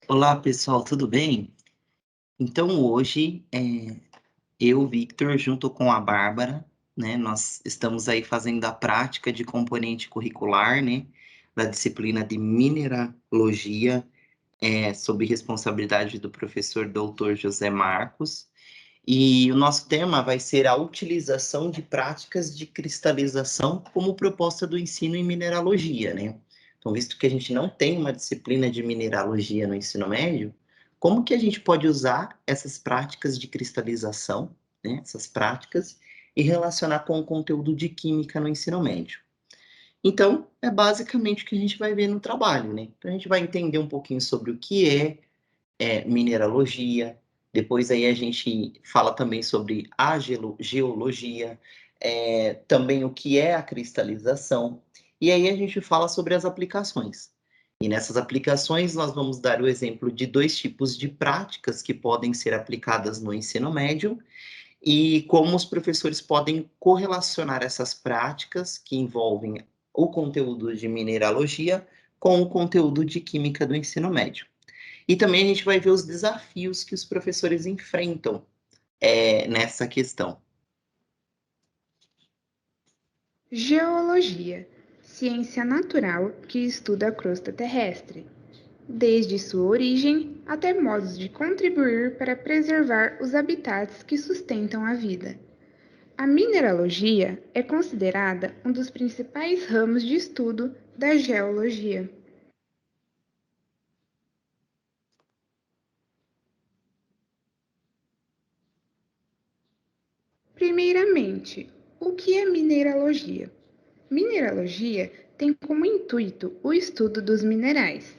Olá, pessoal, tudo bem? Então hoje, eu, Victor, junto com a Bárbara, né, nós estamos aí fazendo a prática de componente curricular, né, da disciplina de mineralogia, sob responsabilidade do professor Dr. José Marcos. E o nosso tema vai ser a utilização de práticas de cristalização como proposta do ensino em mineralogia, né? Então, visto que a gente não tem uma disciplina de mineralogia no ensino médio, como que a gente pode usar essas práticas de cristalização, né, essas práticas, e relacionar com o conteúdo de química no ensino médio? Então, é basicamente o que a gente vai ver no trabalho, né? Então, a gente vai entender um pouquinho sobre o que mineralogia, depois aí a gente fala também sobre a geologia, também o que é a cristalização, e aí a gente fala sobre as aplicações. E nessas aplicações nós vamos dar o exemplo de dois tipos de práticas que podem ser aplicadas no ensino médio e como os professores podem correlacionar essas práticas que envolvem o conteúdo de mineralogia com o conteúdo de química do ensino médio. E também a gente vai ver os desafios que os professores enfrentam nessa questão. Geologia, ciência natural que estuda a crosta terrestre, desde sua origem até modos de contribuir para preservar os habitats que sustentam a vida. A mineralogia é considerada um dos principais ramos de estudo da geologia. Primeiramente, o que é mineralogia? Mineralogia tem como intuito o estudo dos minerais,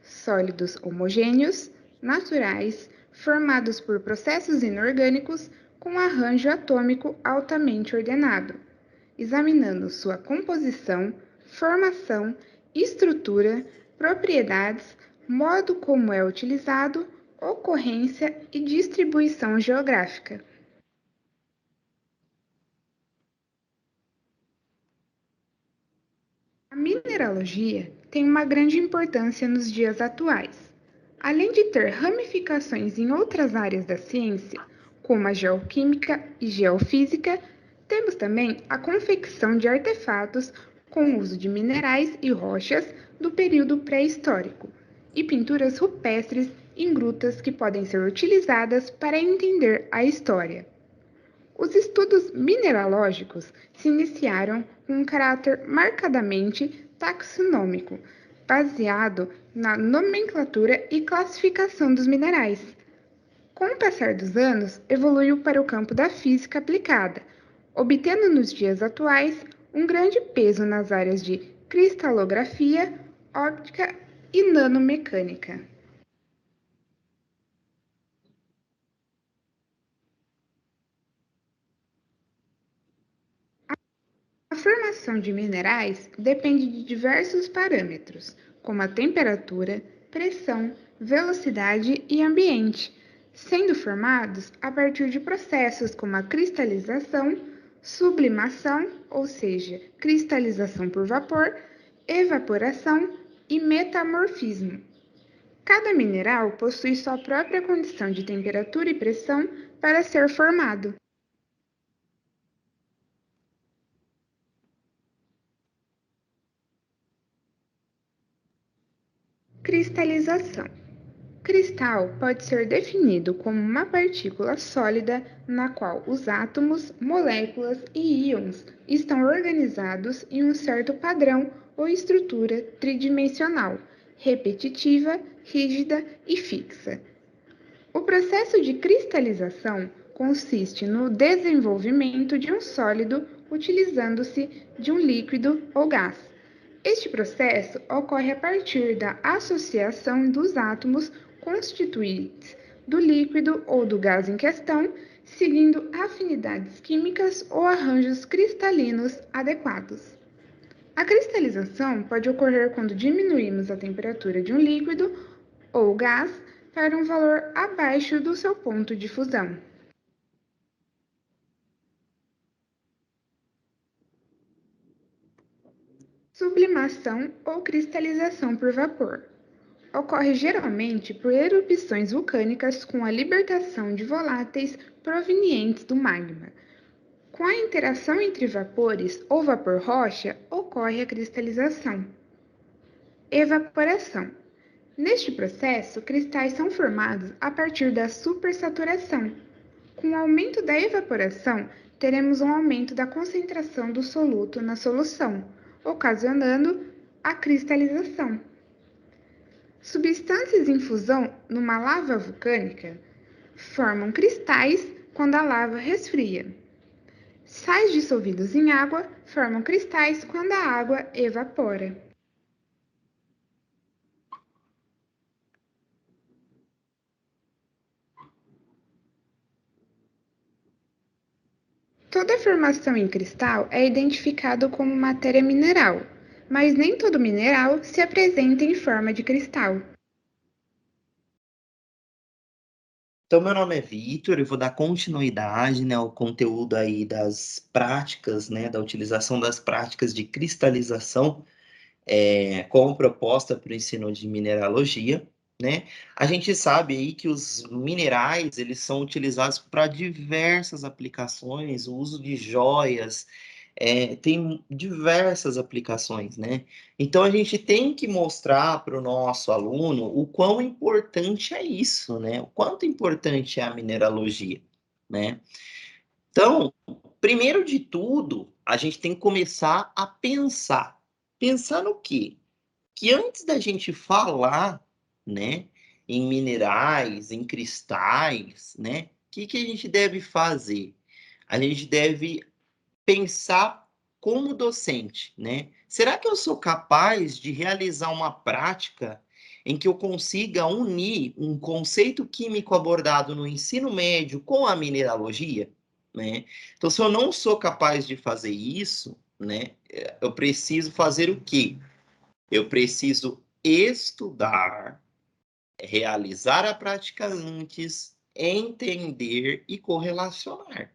sólidos homogêneos, naturais, formados por processos inorgânicos com arranjo atômico altamente ordenado, examinando sua composição, formação, estrutura, propriedades, modo como é utilizado, ocorrência e distribuição geográfica. A mineralogia tem uma grande importância nos dias atuais. Além de ter ramificações em outras áreas da ciência, como a geoquímica e geofísica, temos também a confecção de artefatos com o uso de minerais e rochas do período pré-histórico, e pinturas rupestres em grutas que podem ser utilizadas para entender a história. Os estudos mineralógicos se iniciaram com um caráter marcadamente taxonômico, baseado na nomenclatura e classificação dos minerais. Com o passar dos anos, evoluiu para o campo da física aplicada, obtendo nos dias atuais um grande peso nas áreas de cristalografia, óptica e nanomecânica. A formação de minerais depende de diversos parâmetros, como a temperatura, pressão, velocidade e ambiente, sendo formados a partir de processos como a cristalização, sublimação, ou seja, cristalização por vapor, evaporação e metamorfismo. Cada mineral possui sua própria condição de temperatura e pressão para ser formado. Cristalização. Cristal pode ser definido como uma partícula sólida na qual os átomos, moléculas e íons estão organizados em um certo padrão ou estrutura tridimensional, repetitiva, rígida e fixa. O processo de cristalização consiste no desenvolvimento de um sólido utilizando-se de um líquido ou gás. Este processo ocorre a partir da associação dos átomos constituintes do líquido ou do gás em questão, seguindo afinidades químicas ou arranjos cristalinos adequados. A cristalização pode ocorrer quando diminuímos a temperatura de um líquido ou gás para um valor abaixo do seu ponto de fusão. Sublimação ou cristalização por vapor. Ocorre geralmente por erupções vulcânicas com a libertação de voláteis provenientes do magma. Com a interação entre vapores ou vapor-rocha, ocorre a cristalização. Evaporação. Neste processo, cristais são formados a partir da supersaturação. Com o aumento da evaporação, teremos um aumento da concentração do soluto na solução, ocasionando a cristalização. Substâncias em fusão numa lava vulcânica formam cristais quando a lava resfria. Sais dissolvidos em água formam cristais quando a água evapora. Toda formação em cristal é identificada como matéria mineral, mas nem todo mineral se apresenta em forma de cristal. Então, meu nome é Vitor, eu vou dar continuidade, né, ao conteúdo aí das práticas, né, da utilização das práticas de cristalização como proposta para o ensino de mineralogia, né? A gente sabe aí que os minerais, eles são utilizados para diversas aplicações, o uso de joias, tem diversas aplicações, né? Então, a gente tem que mostrar para o nosso aluno o quão importante é isso, né? O quanto importante é a mineralogia, né? Então, primeiro de tudo, a gente tem que começar a pensar. Pensar no quê? Que antes da gente falar, né, em minerais, em cristais, né, que a gente deve fazer? A gente deve pensar como docente, né? Será que eu sou capaz de realizar uma prática em que eu consiga unir um conceito químico abordado no ensino médio com a mineralogia, né? Então, se eu não sou capaz de fazer isso, né, eu preciso fazer o quê? Eu preciso estudar, realizar a prática antes, entender e correlacionar.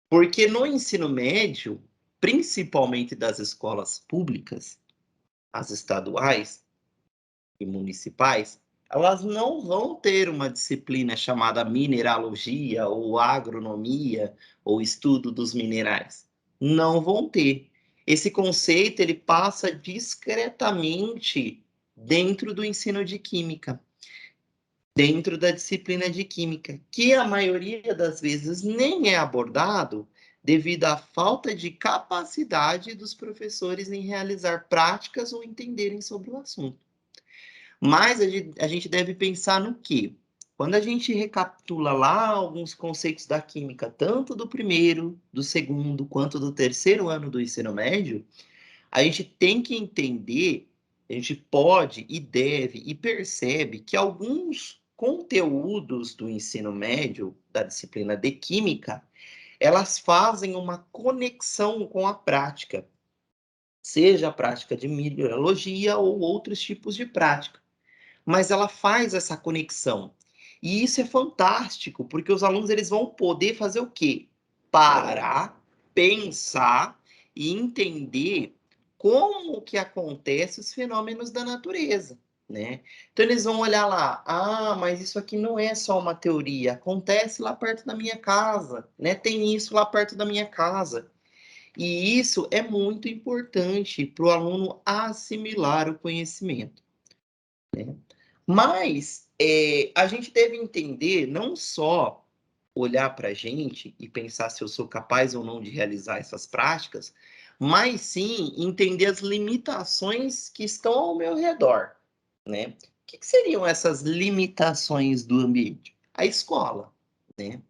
Porque no ensino médio, principalmente das escolas públicas, as estaduais e municipais, elas não vão ter uma disciplina chamada mineralogia ou agronomia ou estudo dos minerais. Não vão ter. Esse conceito ele passa discretamente dentro do ensino de química, dentro da disciplina de química, que a maioria das vezes nem é abordado devido à falta de capacidade dos professores em realizar práticas ou entenderem sobre o assunto. Mas a gente deve pensar no quê? Quando a gente recapitula lá alguns conceitos da química, tanto do primeiro, do segundo, quanto do terceiro ano do ensino médio, a gente tem que entender, a gente pode e deve e percebe que alguns conteúdos do ensino médio, da disciplina de química, elas fazem uma conexão com a prática, seja a prática de mineralogia ou outros tipos de prática. Mas ela faz essa conexão. E isso é fantástico, porque os alunos eles vão poder fazer o quê? Parar, pensar e entender como que acontecem os fenômenos da natureza, né? Então eles vão olhar lá, mas isso aqui não é só uma teoria, acontece lá perto da minha casa, né? Tem isso lá perto da minha casa. E isso é muito importante para o aluno assimilar o conhecimento, né? Mas a gente deve entender, não só olhar para a gente e pensar se eu sou capaz ou não de realizar essas práticas, mas sim entender as limitações que estão ao meu redor, né? O que seriam essas limitações do ambiente? A escola, né?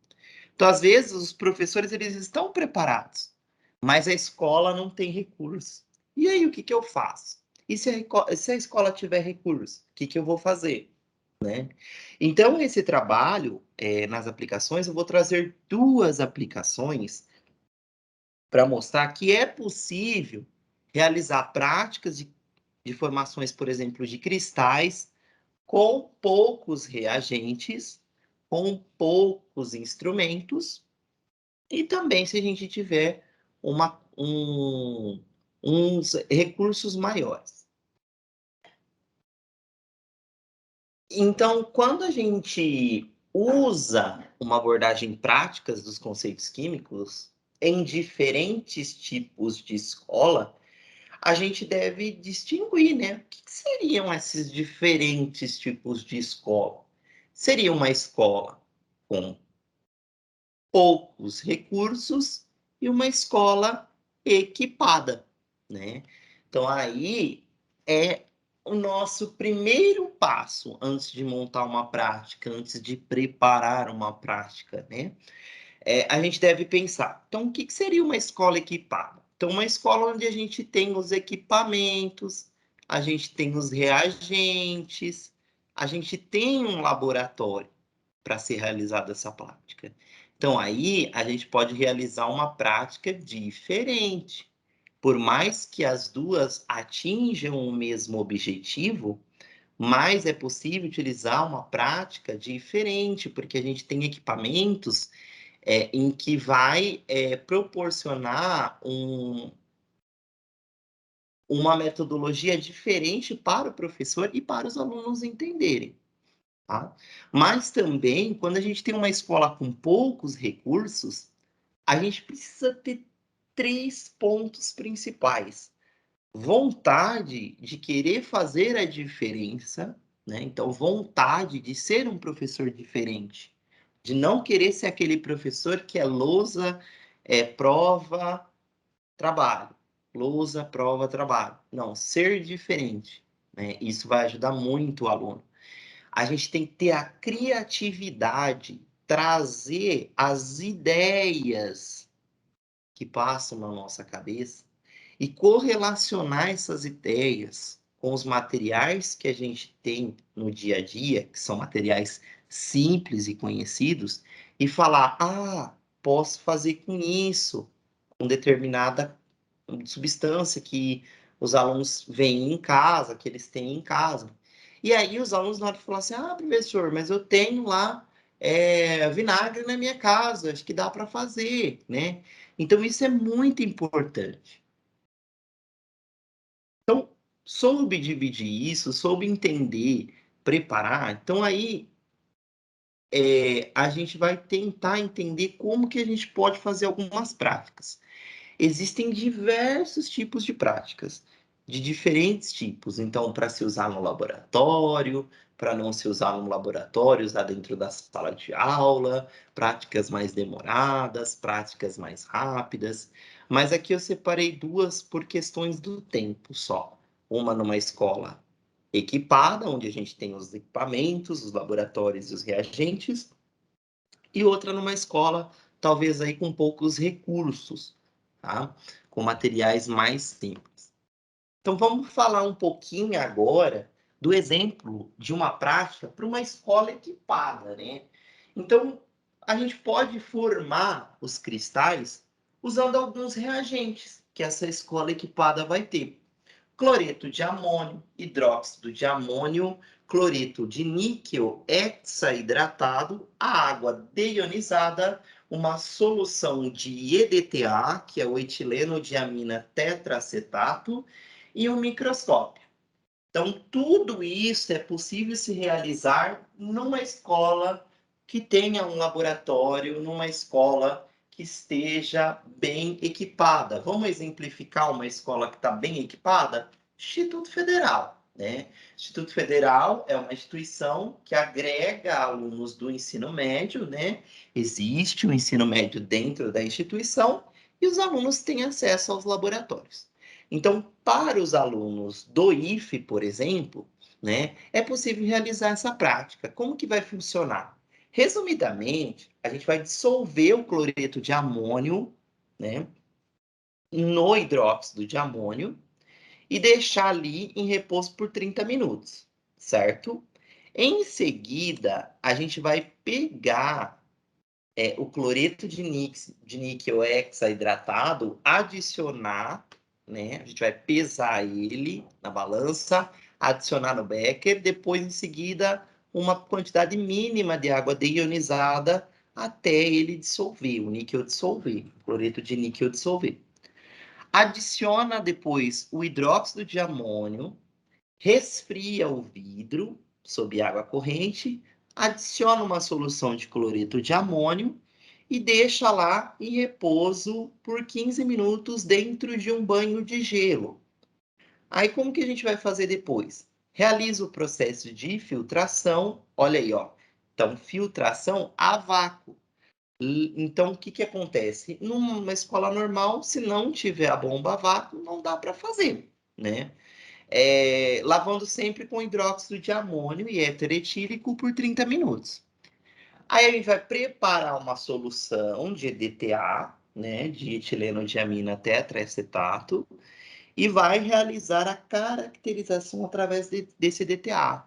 Então, às vezes, os professores eles estão preparados, mas a escola não tem recursos. E aí, o que eu faço? E se a escola tiver recurso, o que eu vou fazer? Né? Então, esse trabalho, nas aplicações, eu vou trazer duas aplicações para mostrar que é possível realizar práticas de formações, por exemplo, de cristais com poucos reagentes, com poucos instrumentos, e também se a gente tiver uns recursos maiores. Então, quando a gente usa uma abordagem prática dos conceitos químicos em diferentes tipos de escola, a gente deve distinguir, né? O que seriam esses diferentes tipos de escola? Seria uma escola com poucos recursos e uma escola equipada, né? Então, aí é o nosso primeiro passo antes de montar uma prática, antes de preparar uma prática, né? A gente deve pensar, então, o que seria uma escola equipada? Então, uma escola onde a gente tem os equipamentos, a gente tem os reagentes, a gente tem um laboratório para ser realizada essa prática. Então, aí a gente pode realizar uma prática diferente. Por mais que as duas atinjam o mesmo objetivo, mas é possível utilizar uma prática diferente, porque a gente tem equipamentos em que vai proporcionar uma metodologia diferente para o professor e para os alunos entenderem. Tá? Mas também, quando a gente tem uma escola com poucos recursos, a gente precisa ter 3 pontos principais. Vontade de querer fazer a diferença, né? Então, vontade de ser um professor diferente, de não querer ser aquele professor que é lousa, prova, trabalho. Lousa, prova, trabalho. Não, ser diferente, né? Isso vai ajudar muito o aluno. A gente tem que ter a criatividade, trazer as ideias que passam na nossa cabeça e correlacionar essas ideias com os materiais que a gente tem no dia a dia, que são materiais simples e conhecidos, e falar: ah, posso fazer com isso, com determinada substância que os alunos veem em casa, que eles têm em casa. E aí os alunos na hora de falar assim: ah, professor, mas eu tenho lá vinagre na minha casa, acho que dá para fazer, né? Então isso é muito importante. Então, soube dividir isso, soube entender, preparar, então aí a gente vai tentar entender como que a gente pode fazer algumas práticas. Existem diversos tipos de práticas, de diferentes tipos. Então, para se usar no laboratório, para não se usar no laboratório, usar dentro da sala de aula, práticas mais demoradas, práticas mais rápidas. Mas aqui eu separei duas por questões do tempo só. Uma numa escola equipada, onde a gente tem os equipamentos, os laboratórios e os reagentes, e outra numa escola, talvez aí com poucos recursos, tá? Com materiais mais simples. Então vamos falar um pouquinho agora do exemplo de uma prática para uma escola equipada, né? Então a gente pode formar os cristais usando alguns reagentes que essa escola equipada vai ter: cloreto de amônio, hidróxido de amônio, cloreto de níquel hexaidratado, a água deionizada, uma solução de EDTA, que é o etileno diamina tetraacetato, e um microscópio. Então, tudo isso é possível se realizar numa escola que tenha um laboratório, numa escola que esteja bem equipada. Vamos exemplificar uma escola que está bem equipada? Instituto Federal, né? Instituto Federal é uma instituição que agrega alunos do ensino médio, né? Existe o ensino médio dentro da instituição e os alunos têm acesso aos laboratórios. Então, para os alunos do IFE, por exemplo, né, é possível realizar essa prática. Como que vai funcionar? Resumidamente, a gente vai dissolver o cloreto de amônio, né, no hidróxido de amônio e deixar ali em repouso por 30 minutos, certo? Em seguida, a gente vai pegar o cloreto de níquel hexaidratado, adicionar, né? A gente vai pesar ele na balança, adicionar no becker, depois em seguida uma quantidade mínima de água deionizada até ele dissolver, o níquel dissolver, o cloreto de níquel dissolver. adiciona depois o hidróxido de amônio, resfria o vidro sob água corrente, adiciona uma solução de cloreto de amônio e deixa lá em repouso por 15 minutos dentro de um banho de gelo. Aí como que a gente vai fazer depois? Realiza o processo de filtração, olha aí, ó. Então, filtração a vácuo. Então, o que que acontece? Numa escola normal, se não tiver a bomba a vácuo, não dá para fazer, né? Lavando sempre com hidróxido de amônio e éter etílico por 30 minutos. Aí a gente vai preparar uma solução de EDTA, né, de etileno diamina tetraacetato, e vai realizar a caracterização através desse EDTA.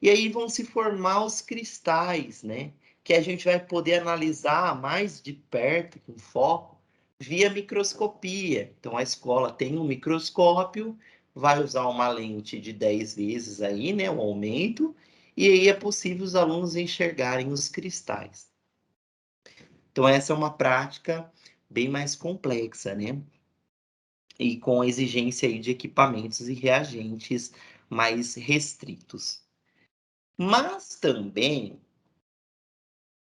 E aí vão se formar os cristais, né, que a gente vai poder analisar mais de perto, com foco, via microscopia. Então a escola tem um microscópio, vai usar uma lente de 10 vezes aí, né, o aumento, e aí é possível os alunos enxergarem os cristais. Então essa é uma prática bem mais complexa, né? E com exigência aí de equipamentos e reagentes mais restritos. Mas também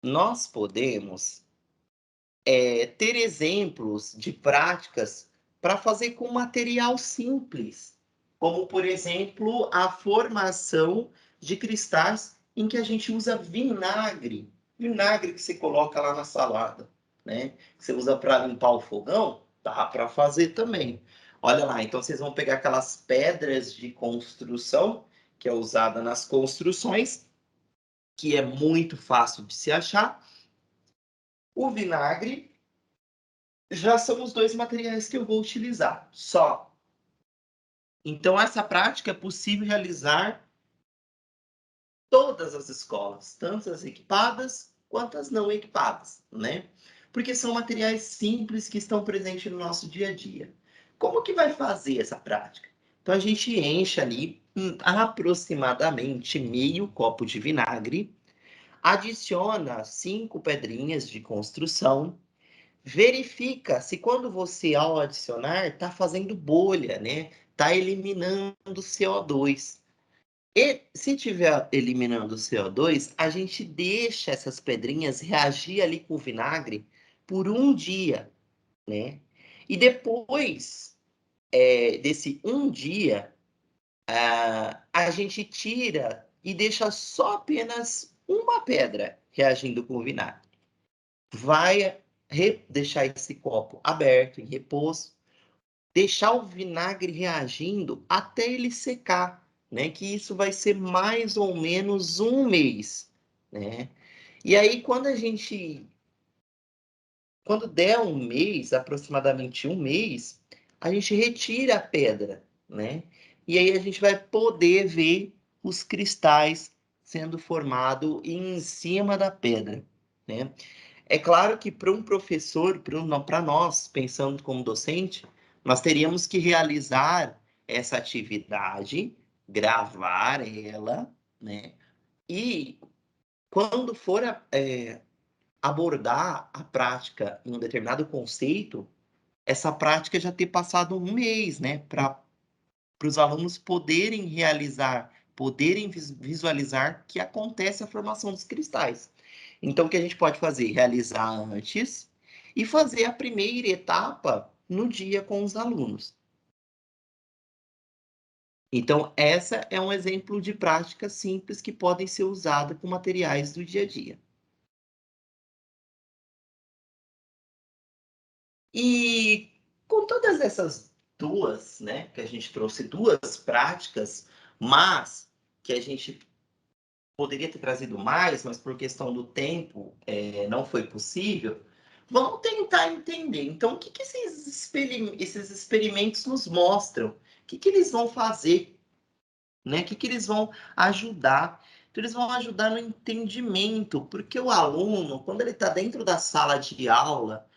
nós podemos ter exemplos de práticas para fazer com material simples, como, por exemplo, a formação de cristais em que a gente usa vinagre. Vinagre que você coloca lá na salada, né? Que você usa para limpar o fogão, dá para fazer também. Olha lá, então vocês vão pegar aquelas pedras de construção, que é usada nas construções, que é muito fácil de se achar. O vinagre já são os dois materiais que eu vou utilizar, só. Então, essa prática é possível realizar todas as escolas, tanto as equipadas quanto as não equipadas, né? Porque são materiais simples que estão presentes no nosso dia a dia. Como que vai fazer essa prática? Então, a gente enche ali aproximadamente meio copo de vinagre, adiciona 5 pedrinhas de construção, verifica se quando você, ao adicionar, está fazendo bolha, né? Está eliminando CO2. E se tiver eliminando CO2, a gente deixa essas pedrinhas reagir ali com o vinagre por um dia, né? E depois desse um dia, a gente tira e deixa só apenas uma pedra reagindo com o vinagre. Vai deixar esse copo aberto, em repouso, deixar o vinagre reagindo até ele secar, né? Que isso vai ser mais ou menos um mês, né? E aí, quando der um mês, aproximadamente um mês, a gente retira a pedra, né? E aí a gente vai poder ver os cristais sendo formados em cima da pedra, né? É claro que para um professor, para nós, pensando como docente, nós teríamos que realizar essa atividade, gravar ela, né? E quando for abordar a prática em um determinado conceito, essa prática já ter passado um mês, né? Para os alunos poderem realizar, poderem visualizar que acontece a formação dos cristais. Então, o que a gente pode fazer? Realizar antes e fazer a primeira etapa no dia com os alunos. Então, essa é um exemplo de prática simples que podem ser usadas com materiais do dia a dia. E com todas essas duas, né, que a gente trouxe duas práticas, mas que a gente poderia ter trazido mais, mas por questão do tempo não foi possível. Vamos tentar entender. Então, o que esses experimentos nos mostram? O que eles vão fazer? Né? O que eles vão ajudar? Então, eles vão ajudar no entendimento, porque o aluno, quando ele está dentro da sala de aula,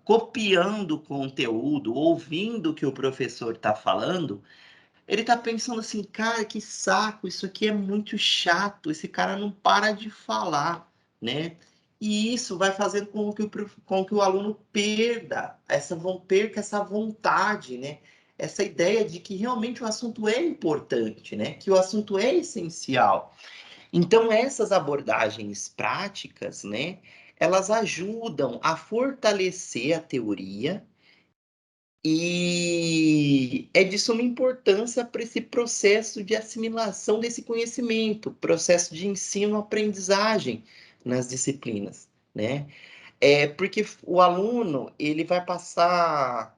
copiando o conteúdo, ouvindo o que o professor está falando, ele tá pensando assim, cara, que saco, isso aqui é muito chato, esse cara não para de falar, né? E isso vai fazendo com que o aluno perca essa vontade, né? Essa ideia de que realmente o assunto é importante, né? Que o assunto é essencial. Então, essas abordagens práticas, né? Elas ajudam a fortalecer a teoria e é de suma importância para esse processo de assimilação desse conhecimento, processo de ensino-aprendizagem nas disciplinas, né? Porque o aluno, ele vai passar a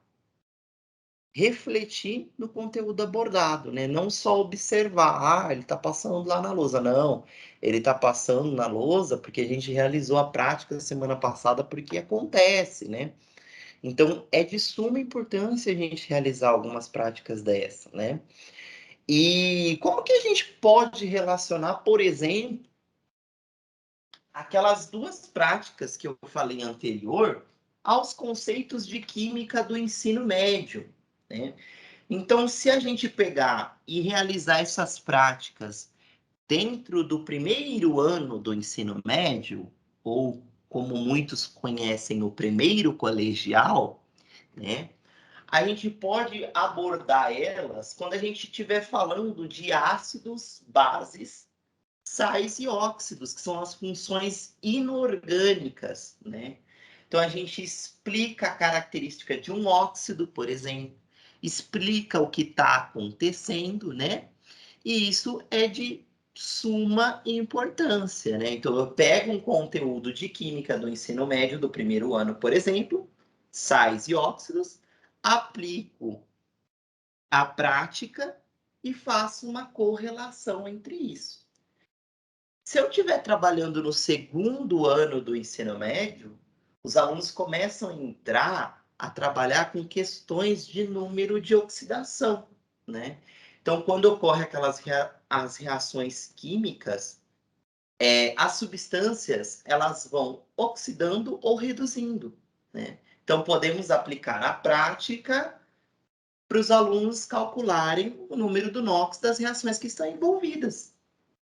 refletir no conteúdo abordado, né? Não só observar, ele está passando lá na lousa, não. Ele está passando na lousa porque a gente realizou a prática semana passada, porque acontece, né? Então, é de suma importância a gente realizar algumas práticas dessa, né? E como que a gente pode relacionar, por exemplo, aquelas duas práticas que eu falei anterior aos conceitos de química do ensino médio, né? Então, se a gente pegar e realizar essas práticas dentro do primeiro ano do ensino médio, ou como muitos conhecem, o primeiro colegial, né? A gente pode abordar elas quando a gente estiver falando de ácidos, bases, sais e óxidos, que são as funções inorgânicas, né? Então a gente explica a característica de um óxido, por exemplo, explica o que está acontecendo, né? E isso é de suma importância, né? Então eu pego um conteúdo de química do ensino médio do primeiro ano, por exemplo, sais e óxidos, aplico a prática e faço uma correlação entre isso. Se eu estiver trabalhando no segundo ano do ensino médio, os alunos começam a entrar a trabalhar com questões de número de oxidação, né? Então, quando ocorre as reações químicas, as substâncias elas vão oxidando ou reduzindo, né? Então, podemos aplicar a prática para os alunos calcularem o número do NOx das reações que estão envolvidas,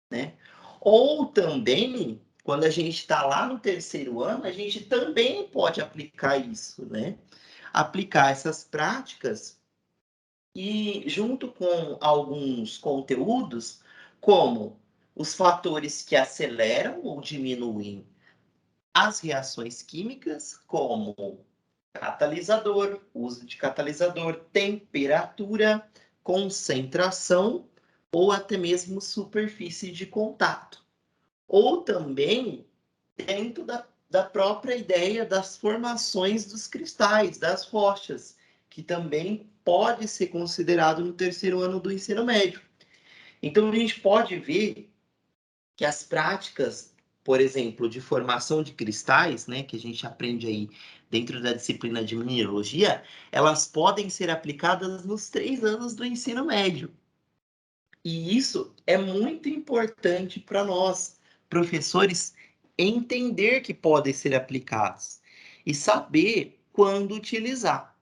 né? Ou também, quando a gente está lá no terceiro ano, a gente também pode aplicar isso, né? Aplicar essas práticas e junto com alguns conteúdos, como os fatores que aceleram ou diminuem as reações químicas, como catalisador, uso de catalisador, temperatura, concentração ou até mesmo superfície de contato. Ou também dentro da própria ideia das formações dos cristais, das rochas, que também pode ser considerado no terceiro ano do ensino médio. Então, a gente pode ver que as práticas, por exemplo, de formação de cristais, né, que a gente aprende aí dentro da disciplina de mineralogia, elas podem ser aplicadas nos 3 anos do ensino médio. E isso é muito importante para nós, professores, entender que podem ser aplicados e saber quando utilizar.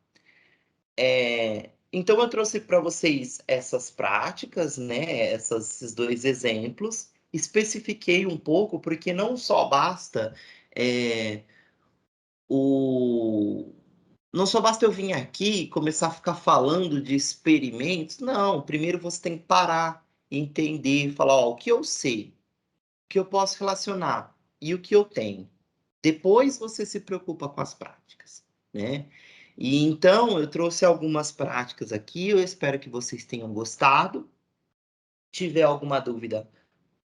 Então, eu trouxe para vocês essas práticas, né? Esses dois exemplos. Especifiquei um pouco, porque não só basta é, o. Não só basta eu vir aqui e começar a ficar falando de experimentos. Não, primeiro você tem que parar, entender, falar, ó, o que eu sei, o que eu posso relacionar e o que eu tenho. Depois você se preocupa com as práticas, né? E então eu trouxe algumas práticas aqui, eu espero que vocês tenham gostado. Se tiver alguma dúvida,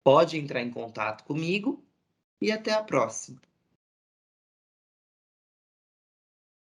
pode entrar em contato comigo e até a próxima.